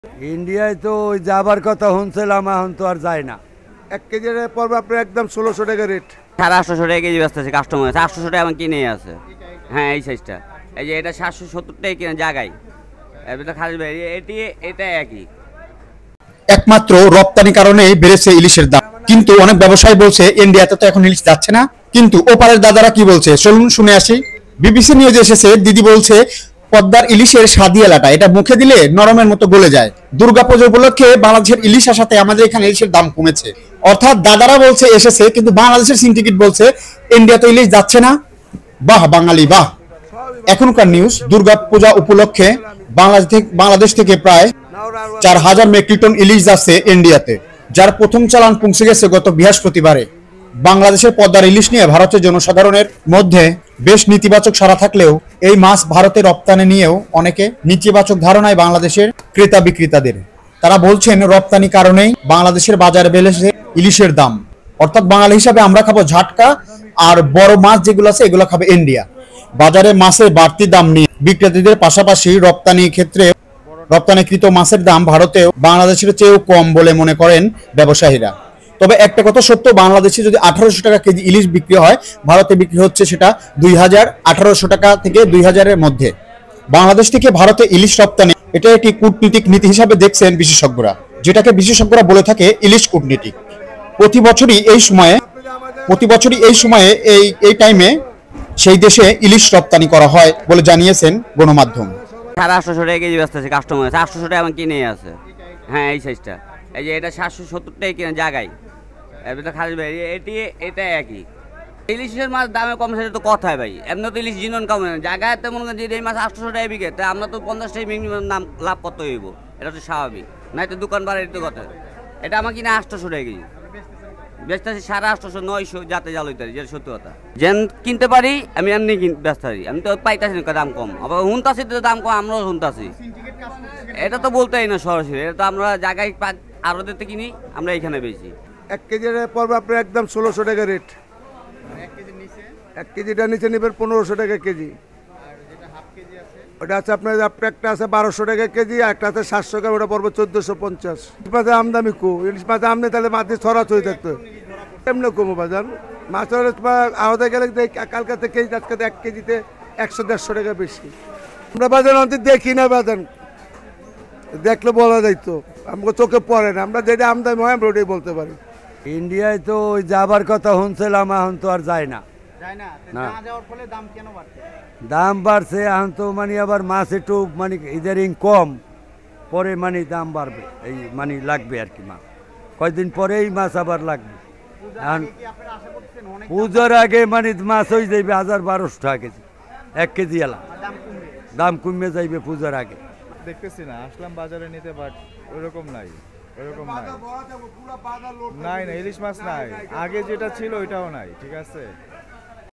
ইন্ডিয়ায় তো ওই যাবার কথা শুনছিলাম, এখন তো আর যায় না। 1 কেজির পড়বে আপনার একদম 1600 টাকা রেট। 850 টাকা কেজি ব্যস্ত আছে কাস্টমার, 800 টাকা আমার কিনে আছে। হ্যাঁ এই সাইজটা, এই যে এটা 770 টাকা কিনে জায়গায়, এটা খালি এটি এটা একই। একমাত্র রপ্তানি কারণেই বেড়েছে ইলিশের দাম, কিন্তু অনেক ব্যবসায়ী বলছে ইন্ডিয়াতে তো এখন ইলিশ যাচ্ছে না। কিন্তু ওপারের দাদারা কি বলছে চলুন শুনে আসি। বিবিসি নিউজ এসেছে, দিদি বলছে পদ্মার ইলিশের স্বাদিয়ালাটা এটা মুখে দিলে নরমের মতো গলে যায়। দুর্গাপূজা উপলক্ষে বাংলাদেশের ইলিশ আসাতে আমাদের এখানে ইলিশের দাম কমেছে। অর্থাৎ দাদারা বলছে এসেছে, কিন্তু বাংলাদেশের সিন্ডিকেট বলছে ইন্ডিয়াতে ইলিশ যাচ্ছে না। বাহ বাঙালি বাহ। এখনকার নিউজ, দুর্গাপূজা উপলক্ষে বাংলাদেশ থেকে প্রায় 4000 মেট্রিক টন ইলিশ যাচ্ছে ইন্ডিয়াতে, যার প্রথম চালান পৌঁছে গেছে গত বৃহস্পতিবারে। বাংলাদেশের পদ্মার ইলিশ নিয়ে ভারতের জনসাধারণের মধ্যে বেশ নেতিবাচক সাড়া থাকলেও এই মাছ ভারতে রপ্তানি নিয়েও অনেকে নেতিবাচক ধারণায় বাংলাদেশের ক্রেতা বিক্রেতাদের। তারা বলছেন রপ্তানি কারণেই বাংলাদেশের বাজারে বেড়েছে ইলিশের দাম। অর্থাৎ বাঙালি হিসাবে আমরা খাবো ঝাটকা, আর বড় মাছ যেগুলো আছে এগুলো খাবে ইন্ডিয়া। বাজারে মাছের বাড়তি দাম নিয়ে বিক্রেতাদের পাশাপাশি রপ্তানিকৃত মাছের দাম ভারতেও বাংলাদেশের চেয়েও কম বলে মনে করেন ব্যবসায়ীরা। তবে একটা কথা সত্য, বাংলাদেশে যদি 1800 টাকা কেজি ইলিশ বিক্রি হয়, ভারতে বিক্রি হচ্ছে সেটা 1800 টাকা থেকে 2000-এর মধ্যে। বাংলাদেশ থেকে ভারতে ইলিশ রপ্তানি এটা একটি কূটনীতিক নীতি হিসাবে দেখছেন বিশেষজ্ঞরা, যেটাকে বিশেষজ্ঞরা বলে থাকে ইলিশ কূটনীতি। প্রতি বছরই এই সময়ে এই টাইমে সেই দেশে ইলিশ রপ্তানি করা হয় বলে জানিয়েছেন গণমাধ্যম। 850 টাকা কেজি ব্যস্ত আছে কাস্টমার, 800 টাকা আমার কিনে আছে। হ্যাঁ এই সাইজটা, এই যে এটা 770 টাকা কিনে জায়গায়, এটা খালি এটি এটা একই। ইলিশের মাছ দামে কম সেটা তো কথাই ভাই, এমনি তো ইলিশ জিনন কম জায়গায় তেমন যে এই মাছ 800 টাকা বিকে, তাই আমরা তো 50 টাকা মিনিমাম দাম লাভ করতে হইব, এটা তো স্বাভাবিক। নাই তো দোকান বাড়ির তো কথা, এটা আমার কিনে 800 টাকা কেজি ব্যস্ত আছি, 850 900 যাতে জাল হইতে পারি, যেটা সত্যি কথা। যেন কিনতে পারি আমি এমনি ব্যস্ত পারি, আমি তো পাইতেছি না দাম কম, আবার শুনতাছি তো দাম কম, আমরাও শুনতাছি। এটা তো বলতেই না সরাসরি, এটা তো আমরা জায়গায় আরো দিতে কিনি, আমরা এখানে বেশি। 1 কেজির পড়বে আপনার একদম 1600 টাকা রেট। 1 কেজিটা নিচে নেবেন 1500 টাকা কেজি। ওটা আছে আপনার একটা আছে 1200 টাকা কেজি, আর একটা আছে 700 টাকা, ওটা পড়বে 1450। ইলিশ মাছের আমদামি কো, ইলিশ মাছের আমদানি তাহলে মাছ ছড়াছড়ি থাকতো, এমনি কমো বাজার মাছের আলাদা গেলে কালকে থেকে আজকে 1 কেজিতে 100-150 টাকা বেশি। আমরা বাজার অন্তত দেখি না, বাজার দেখলে বলা যাইতো, আমাকে চোখে পড়ে না, আমরা যেটা আমদানি হয় আমরা ওটাই বলতে পারি। ইন্ডিয়ায় তো ওই যাবার কথা শুনছিলাম, এখন তো আর যায় না। দাম বাড়ছে এখন তো, মানে আবার মাছ একটু মানে ইদারিং কম, পরে মানে দাম বাড়বে, এই মানে লাগবে আর কি, মাছ কয়েকদিন পরেই মাছ আবার লাগবে। এখন পুজোর আগে মানে মাছ হয়ে যাইবে 1000-1200 টাকা কেজি, 1 কেজি এলা দাম কমে যাইবে পুজোর আগে। দেখতেছি না, আসলাম বাজারে নিতে, বাট ওইরকম নাই, ওইরকম নাই, নাই না ইলিশ মাছ নাই, আগে যেটা ছিল ওইটাও নাই, ঠিক আছে।